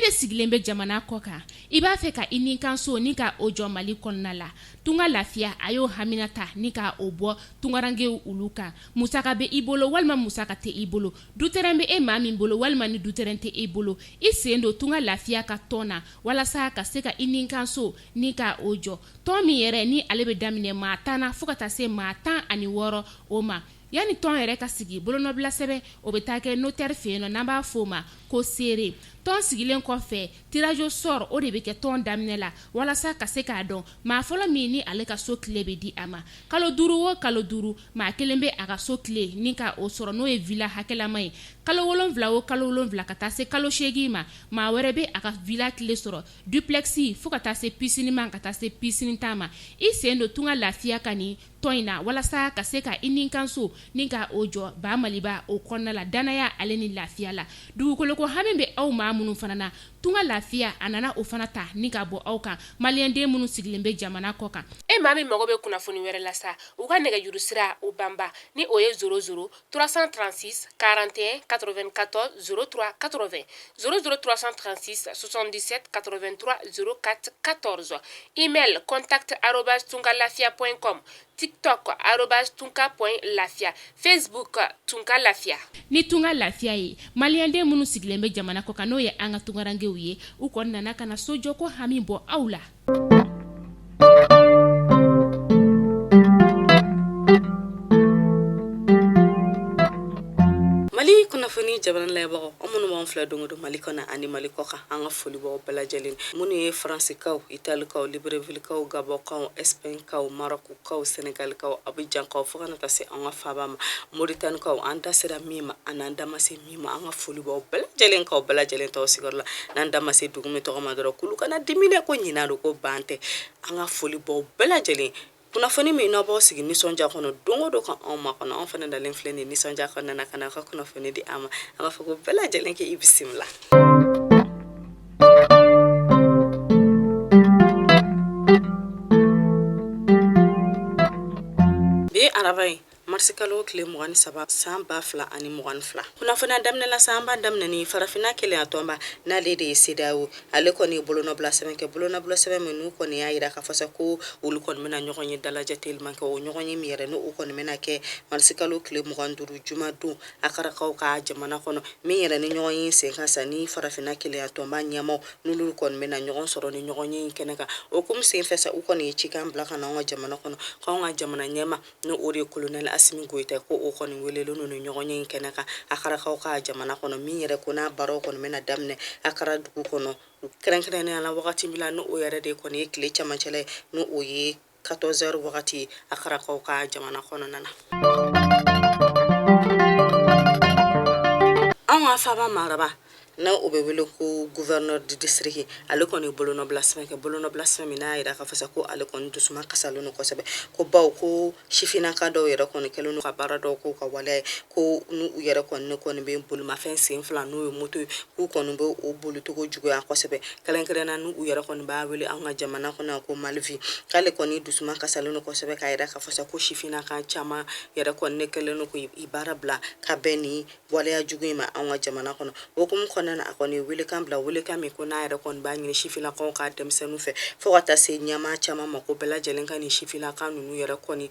de sigilen bɛ jamana kɔ kan I b'a fɛ ka I nin kanso ni ka o jɔ Mali kɔnɔna la tunga lafiya a y'o haminata ni ka o bɔ tungarangew olu kan musaka bɛ I bolo walima musaka tɛ I bolo dutɛrɛn bɛ e maa min bolo walima ni dutɛrɛn tɛ I bolo I sen don tunga lafiya ka tɔn na walasa ka se ka I nin kanso ni ka o jɔ tɔn min yɛrɛ ni ale bɛ daminɛ maa 10 na fo ka taa se maa 16 o ma yani tɔn yɛrɛ ka sigi bolonɔbila sɛbɛ o bɛ taa kɛ notaire fɛ yen n'an b'a fɔ ma ko seere tɔn sigilen kɔfɛ tirage au sort o de bɛ kɛ tɔn daminɛ la walasa ka se k'a dɔn maa fɔlɔ min ni ale ka so tile bɛ di a ma kalo 5 o kalo 5 maa kelen bɛ a ka so tile ni ka o sɔrɔ n'o ye villa hakɛlama ye kalo 7 o kalo 7 ka taa se kalo 8 ma maa wɛrɛ bɛ a ka villa tile sɔrɔ duplex fo ka taa se piscine ma ka taa se piscine ta ma I sen don tunga lafiya ka ni tɔn in na walasa ka se ka I nin kanso ni ka o jɔ ba maliba o kɔnɔna la danaya ale ni lafiya la dugukolo ko hami bɛ aw maa minnu fana na tunga lafiya a nana o fana ta ni ka bɔ aw kan maliyɛnden minnu sigilen bɛ jamana kɔ kan e maa min mago bɛ kunnafoni wɛrɛ la sa u ka nɛgɛjuru sira o banba ni o ye 00 336 41 94 03 80 00 336 77 83 04 14 email contact@tungalafia.com TikTok @tunka.lafia Facebook tunka lafia ni tunga lafiya ye maliyɛnden minnu sigilen bɛ jamana kɔ kan n'o ye an ka tungarangew ye u kɔni nana kana sojɔ ko hami bɔ aw la Mali kunnafoni jabaran laybaga amunu ma fila dongo do Mali kɔnɔ ani Mali kɔ kan an ka foli bɔ bɛɛ lajɛlen minnu ye Faransiskaw Italikaw Librevillekaw Gabonkaw Espagnekaw Marokukaw Senegalikaw Abidjankaw fo kana taa se an ka faaba ma Mauritaniekaw an da sera min ma an da ma se min ma an ka foli bɔ bɛɛ lajɛlen kaw bɛɛ lajɛlen tɔw sigiyɔrɔ la n'an da ma se dugu min tɔgɔ ma dɔrɔn kulu kana dimine ko ɲina do ko ban tɛ an ka foli bɔ bɛɛ lajɛlen kunnafoni min n'a b'aw sigi nisɔndiya kɔnɔ don o don kan anw ma kɔnɔ anw fana dalen filɛ nin nisɔndiya kɔnɔna kana ka kunnafoni di an ma an b'a fɔ ko bɛɛ lajɛlen k'i bisimila bi araba ye marsikalo tile 23 san 2022 kunnafoni daminɛ la san ba daminɛ ni farafina kelen a tɔnba n'ale de ye CEDEAO ale kɔni bolonɔbila sɛbɛn kɛ bolonɔbila sɛbɛn min n'u kɔni y'a yira ka fɔ sa ko olu kɔni bɛna ɲɔgɔn ye dalajɛ teliman kɛ o ɲɔgɔn ye min yɛrɛ n'o kɔni bɛna kɛ marsikalo tile 25 juma don a karakaw ka jamana kɔnɔ min yɛrɛ ni ɲɔgɔn ye sen kan sa ni farafina kelen a tɔnba ɲɛmaw n'olu kɔni bɛna ɲɔgɔn sɔrɔ ni ɲɔgɔn ye kɛnɛ kan o comme sen fɛ sa u kɔni ye cikan bila ka na an ka jamana kɔnɔ k'anw ka jamana ɲɛma no o de ye colonel Asimi Goita ko o kɔni welelen no ni ɲɔgɔn ye kɛnɛ kan a karakaw ka jamana kɔnɔ min yɛrɛ ko n'a baaraw kɔni bɛna daminɛ a kara dugu kɔnɔ kɛrɛnkɛrɛnnenya la wagati min la no o yɛrɛ de kɔni ye tile camancɛla ye no o ye 14 heures wagati a karakaw ka jamana kɔnɔna na an ka faaba maraba na o bɛ wele ko gouverneur du district ale kɔni bolonɔbila sɛbɛn kɛ bolonɔbila sɛbɛn min n'a yira ka fɔ ko ale kɔni dusuma kasalen no kosɛbɛ ko baw ko sifinaka dɔw yɛrɛ kɔni kɛlen no ka baara dɔw k'u ka waleya ko n'u yɛrɛ kɔni bɛ bolimafɛn sen fila n'o ye moto ye k'u kɔni bɛ o bolicogo juguya kosɛbɛ kɛrɛnkɛrɛnna n'u yɛrɛ kɔni b'a wele an ka jamana kɔnɔ ko Malvi k'ale kɔni dusuma kasalen no kosɛbɛ k'a yira ka fɔ ko sifinaka caman yɛrɛ kɔni kɛlen no k'u baara bila ka bɛn ni waleya jugu in ma an ka jamana kɔnɔ o kuma kɔnɔna a kɔni welekan bila welekan min ko n'a yɛrɛ kɔni b'a ɲini sifilakaw ka denmisɛnninw fɛ fo ka taa se ɲɛmaa caman ma ko bɛɛ lajɛlen ka ni sifilaka ninnu yɛrɛ kɔni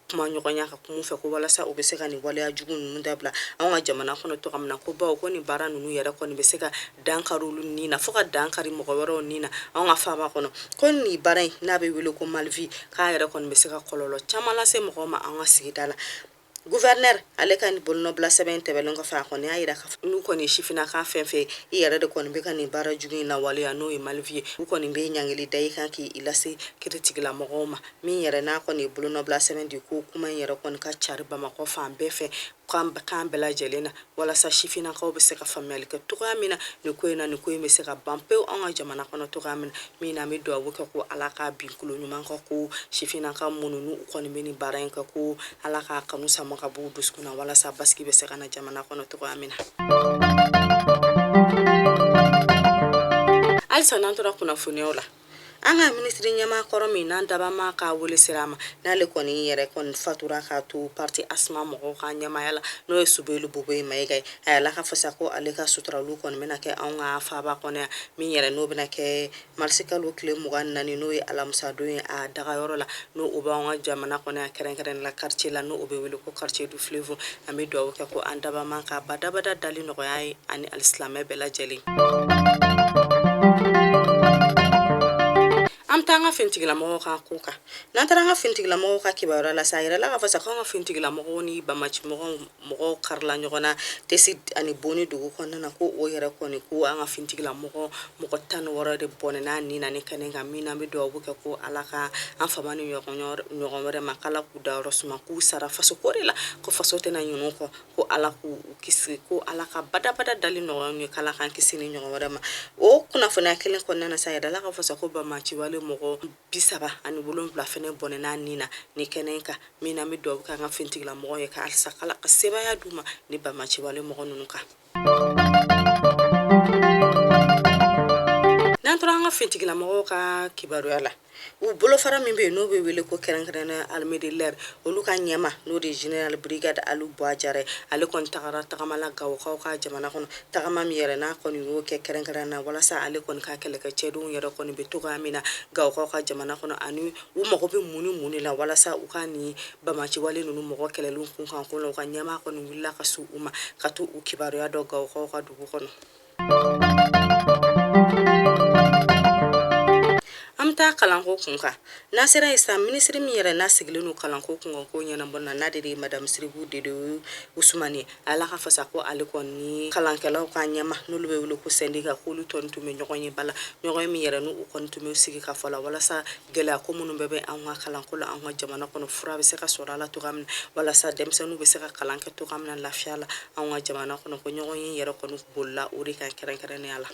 kuma ɲɔgɔnya ka kuma fɛ ko walasa u bɛ se ka ni waleya jugu ninnu dabila an ka jamana kɔnɔ tɔgɔ min na ko bawo ko ni baara ninnu yɛrɛ kɔni bɛ se ka dankari olu ni na fo ka dankari mɔgɔ wɛrɛw ni na an ka faaba kɔnɔ ko ni baara in n'a bɛ wele ko Malvi k'a yɛrɛ kɔni bɛ se ka kɔlɔlɔ caman lase mɔgɔw ma an ka sigida la gouverneur ale ka ni bolonɔbila sɛbɛn tɛbɛlen kɔfɛ a kɔni y'a yira ka fɔ n'u kɔni sifinaka fɛn fɛn i yɛrɛ de kɔni bɛ ka nin baara jugu in lawaleya n'o ye Malvi ye u kɔni bɛ ɲangili da i kan k'i lase kiiritigila mɔgɔw ma min yɛrɛ n'a kɔni ye bolonɔbila sɛbɛn di ko kuma in yɛrɛ kɔni ka cari Bamakɔ fan bɛɛ fɛ kan bɛɛ lajɛlen na walasa sifinakaw bɛ se ka faamuyali kɛ cogoya min na nin ko in bɛ se ka ban pewu an ka jamana kɔnɔ cogoya min na min na an bɛ dugawu kɛ ko Ala ka bin kulo ɲuman kan ko sifinaka minnu n'u kɔni bɛ nin baara in kɛ ko Ala ka kanu sama ka bɔ u dusukun na walasa basigi bɛ se ka na jamana kɔnɔ cogoya min na halisa n'an tora kunnafoniyaw la anga ministri nyama koromi nan daba ma ka wole sirama nale koni yere kon fatura ka tu parti asma mo ka nyama yala no esubelu bube maigay ala ka fasa ko ale ka sutra lu kon mena ke anga fa ba kon mi yere no bena ke malsikal wokle mo gan nani no alam sadu a daga yorola no uba nga jamana kon keren keren la quartier la no obe wele ko quartier du fleuve ami do ko andaba ma ka bada dali no ay ani al islam bela jeli am tanga fintigla mo ka kuka nantaranga fintigla mo ka kibara la sayra la fa sakanga fintigla mo ni ba mach mo karla nyona tesid ani boni dugu konna na ko o yere ko ni ko anga fintigla mo ko tan wora de bonena ni na ne kanenga mina mi do buka ko alaka am famani nyogomore makala ku da rosma ku sara faso korela ko faso tena nyuno ko alaku kisi ko alaka bada dali no ni kala kan kisini nyogomore ma o kuna fona kelen konna na sayra la fa sako ba machi wale mogo bisaba ani wolonfla fene bonena nina ni kenenka mina mi do ka nga fintigla mogo ye ka alsa kala ka seba ya duma ni ba machi wale mogo nunuka nantora nga fintigla mogo ka kibaru yala u bolo fara min be no be wele ko kerenkrena almedi ler olu ka nyama no de general brigade alu boajare ale kon tagamala gaw ka jamana kono tagama mi yere na kon yo ke kerenkrena wala sa ale kon ka kele ka chedu yere kon be to gamina gaw ka jamana kono ani u mo ko be muni la wala sa u kani ba ma ci wale no mo ko kele lu kun kan ko ka nyama kon willa ka su uma ka tu u kibaru ya do gaw ka du kono amta kalanko kunka nasira isa ministri mi yere na siglenu kalanko kunga ko nyana bonna nadiri madam sribu de usmani ala ka fasa ko ale ko ni kalankela ko nyama no lube wulo ko sendika ko lu ton tume nyogonyi bala nyogoy mi yere no ko tume sigi ka fala wala sa gela ko munu bebe an wa kalanko la an wa jamana ko no fura be se ka sora la to gam wala sa dem se no be se ka kalanke to gam na lafiya la an wa jamana ko no ko nyogonyi yere ko no bolla uri kan keren ala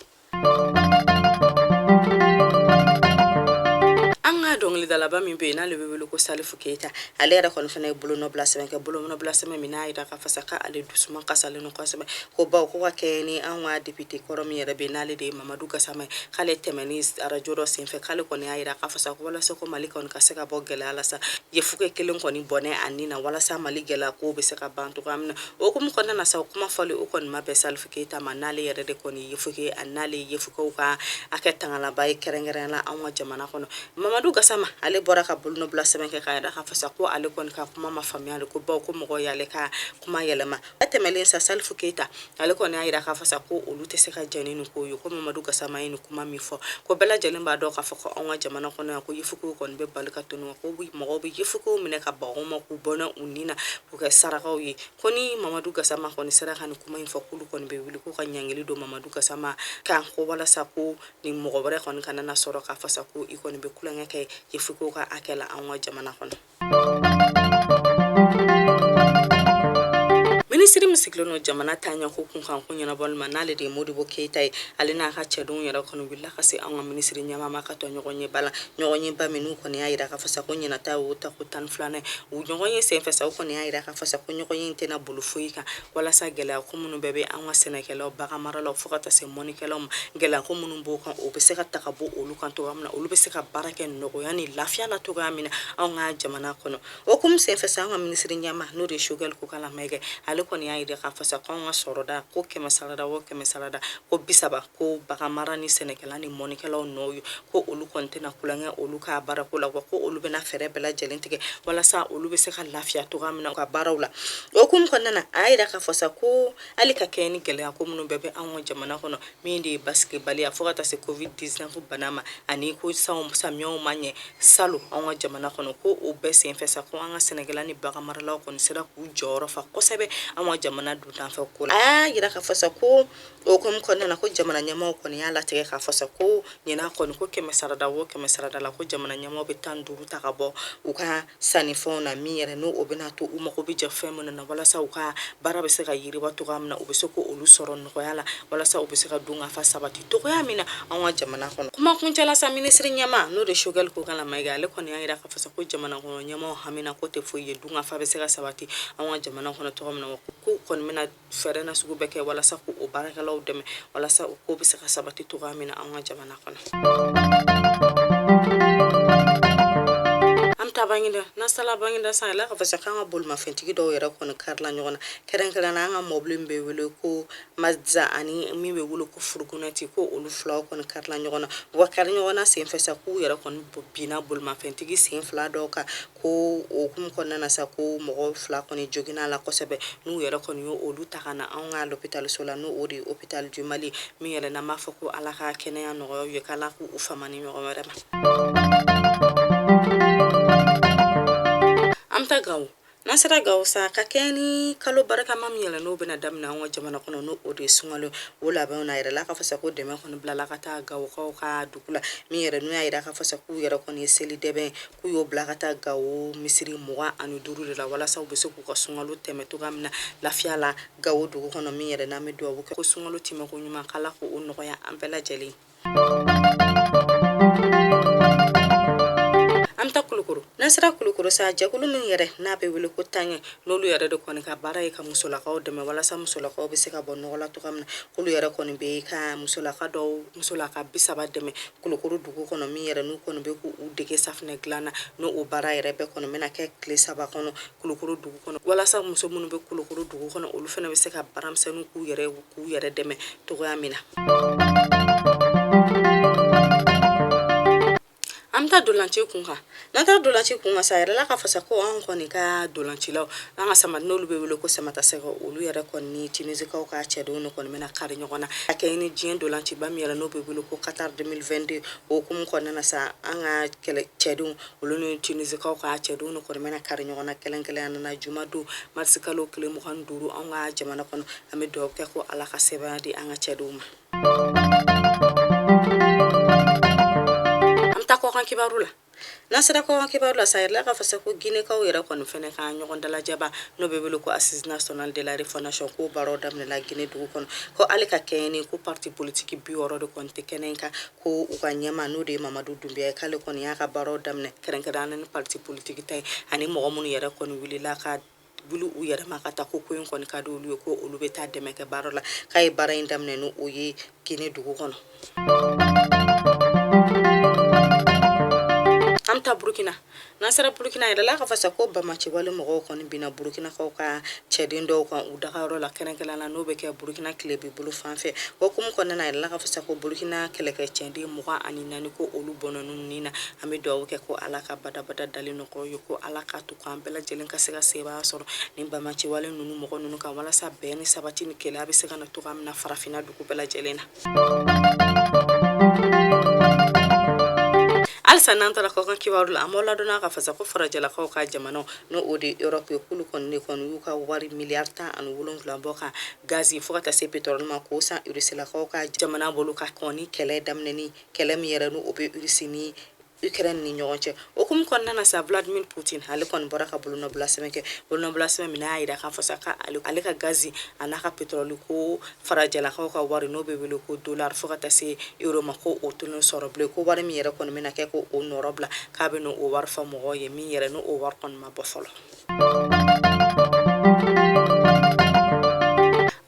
anga dongli dala ba min be na le wele ko salifu keita ale ra kon fene bulu no blase ke bulu no blase mi na ida ka fasaka ale dusuma kasale no ko sabe ko ba ko wa keni anwa député koromi yere be na le de Mamadou Gassama khale temeni arajoro sin fe khale ko ni ida ka fasaka wala so ko malika on ka seka bogela ala sa ye fuke kelen ko ni bone anina wala sa maligela ko be seka bantu kamna o ko ko na sa ko ma fali o ko ma be salifu keita manale yere de ko ni ye fuke anale ye fuko ka aketanga la bay kerengere la anwa jamana kono Mamadou Gassama ale bora ka bulno bla seben ke kaida ka fasa ko ale kon ka kuma ma famia ko ba ko mo yale ka kuma yelema atemele sa salfu keita ale kon ya ida ka fasa ko olute se ka janinu ko yo ko Mamadou Gassama yin kuma mi fo ko bela jalen ba do ka fo ko onwa jamana ko na ko yifuko kon be balka tunu ko bu mo be yifuko mine ka ba mo ko bona unina ko ka saraka yi koni Mamadou Gassama ko ni saraka ni kuma info kulu kon be wuli ko ka nyangeli do Mamadou Gassama kan ko wala sa ko ni mo bare kon kana na soro ka fasa ko ikon be kulanga ke yefuko ka akela anwa jamana kono Ministri musiklono jamana tanya ko kun kan kunya na bol manale de Modibo Keita alina ka chedun yara kono billa kasi anga ministri nyama maka to nyogonye bala nyogonye ba minu ko ne ayira ka fasa kunya na ta wuta ko tan flane u nyogonye se fasa ko ne ayira ka fasa ko nyogonye tena bulu fuika wala sa gela ko munu bebe anga senekelo ba kamara lo fukata se monikelo gela ko munu bo kan o be se ka takabo olu kan to amna olu be se ka barake nogo yani lafia la to gamina anga jamana kono o kum se fasa anga ministri nyama no de shugel ko kala mege ko ni ayide ka fasa ko nga soroda ko keme salada ko bisaba ko bakamara ni senekela ni monikela noyo ko olu kontena kulanga olu ka bara kula ko olu bena fere bela jelentike wala sa olu be se ka lafiya to gamna ka barawla o kum konna ayida ka fasa ko ali ka keni gele ko munu bebe anwo jamana kono mindi basketball ya fokata se covid-19 banama ani ko samyo manye salu anwo jamana kono ko o be se fesa ko anga senekela ni bakamara la ko ni sera ku joro fa ko sebe anwa jamana du tan fa ko yira ka fasa ko o kum konna na ko jamana nyama ko ni ala tege ka fasa ko nyina ko ko keme sarada la ko jamana nyama be tan duru ta ka bo u ka sanifona mi yere no obina to u mako bi je femo na wala sa u ka bara be se ka yiri wa to gamna u be se ko olu soron ko yala wala sa u be se ka dunga fa sabati to ko yamina anwa jamana ko kuma kun tala sa ministri nyama no de shogal ko kala mai gale ko ni yira ka fasa ko jamana ko nyama hamina ko te fo ye dunga fa be se ka sabati anwa jamana ko to gamna ko kon mina fere na sugu beke wala sa ko o baraka law deme wala sa ko be se ka sabati to gamina anwa jamana kono bangida sa la ka fasa kan bol ma fentigi do yera kon karla nyona keren kala na nga moblin be wele ko mazza ani mi be wele ko furgunati ko ulu fla kon karla nyona wa kar nyona sen fasa ku yera kon bina bol ma fentigi sen fla do ka ko o kum kon na sa ko mo fla kon jogina la ko sebe nu yera kon yo olu takana an nga l'hôpital sola no odi hôpital du Mali mi yera na mafako ala ka kene ya no yo kala ku ufamani mi rama amta gaw nasara gaw sa ka keni kalo baraka mam yela no bena damna on jamana kono no odi sungalo wala ba na ira la ka fasa ko deme kono blala ka ta gaw ko ka dukula mi yera no ira ka fasa ku yera kono yeseli debe ku yo blaka ta gaw misiri muwa anu duru la wala sa obeso ku ko sungalo teme to gamna la fiala gaw du kono mi yera na me do ko sungalo tima ko nyuma kala ko onno ya ampela jeli amta kulukuru nasira kulukuru sa jakulu min yere na be wele ko tanye nolu yere de koni ka bara e ka musula ka odeme wala sa musula ka obise ka bonno wala to kamna kulu yere koni be ka musula ka do musula ka bisaba deme kulukuru dugu kono min yere nu kono be ku udege safne glana no o bara yere be kono mena ke kle saba kono kulukuru dugu kono wala sa muso munu be kulukuru dugu kono olu fena be se ka baram senu ku yere deme to go amina amta dolanci kunga nata dolanci kunga sa yere la ka fasa ko an koni ka dolanci law anga sama nolu be wele ko sama ta se ko olu yere koni Tunisie ka ka chedo no koni mena kare nyona akeni jien dolanci bam yere no be wele ko Qatar 2022 o kum koni na sa anga kele chedo olu no Tunisie ka chedo no koni mena kare nyona kelen na jumadu marsikalo kele mo han duru anga jamana kono ame do ke ko ala ka seba di anga chedo ma ko kan kibarula nasira ko kan kibarula sayla ka fasa ko Guinée ka yera kon fene ka nyogon dala jaba no be belu ko assise national de la refondation ko baro dam la Guinée du kon ko alika keni ko parti politique bi woro de kon te kenenka ko ukanyama no de Mamadou Doumbia kale kon ya ka baro dam ne kenenka dan parti politique tay ani mo mun yera kon wili la ka bulu u yera makata ko ko kon ka do lu ko olu be ta deme ke barola kay bara indam ne no oyi Guinée du kon amta Burkina nasara Burkina ila la ka fasa ko bamachi wale mo ko ni bina Burkina ko ka chedindo ko udaka ro la kenenkela na no be ke Burkina klebi bulu fanfe ko kum ko na ila la ka fasa ko Burkina kele ke chendi mo ka anina ni ko olu bononu nina ame do ke ko alaka bada dalino ko yo ko alaka to ko ambela jelen ka sega seba soro ni bamachi wale nunu mo ko nunu ka wala sa beni sabati ni kele abi sega na to kam na farafina du ko bela jelena alsa nantara ko kan kibaru la amola dona ka fasa ko farajala ko ka jamano no odi Europe kulu kon ne kon yuka wari milliards an wulon flamboka gazi fukata se petrol ma ko sa urisela ko ka jamana bolu ka koni kele damne ni kele mi yere no obe urisini Ukraine ni nyonche o kum kon nana sa Vladimir Putin hale kon boraka buluno blasmeke buluno blasme mina ida ka fasa ka ale ka gazi anaka petrol ko farajala ko ka wari no be wele ko dollar fukata se euro ma ko o tulun soroble ko wari mi yere kon mina ke ko o norobla ka be no o war fa mo ye mi yere no o war kon ma bofolo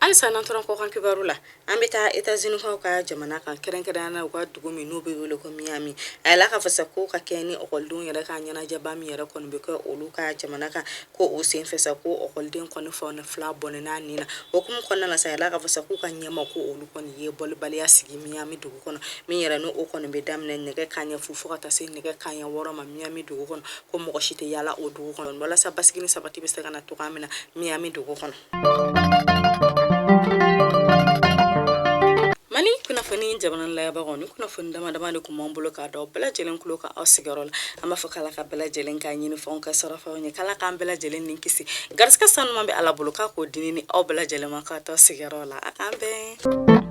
alsa nantoran ko kan kibarula ambita États-Unis ko ka jamana kan kerenkera ko dugo mi no be wele ko Miami ala ka fasa ko ka keni o koldun yere ka nyana jaba mi yere kon be ko olu ka jamana kan ko o sen fesa ko o koldin kon fo na fla bonena nina o kum kon na sa ala ka fasa ko kan nyama ko olu kon ye bol bal ya sigi Miami dugo kon mi yere no o kon be damne ne ka kanya fufu ka ta se ne ka kanya woro ma Miami dugo kon ko mo ko shite yala o dugo kon wala sa basigini sabati be se kana to kamina Miami dugo kon mani kuna fani jabanan la yaba goni kuna fani dama de ko mombulo ka do bela jelen kulo ka asigarol ama fakala ka bela jelen ka nyini fon ka sarafa woni kala ka bela jelen nin kisi garska sanu mambe ala bulu ka ko dinini o bela jelen ma ka to asigarola akambe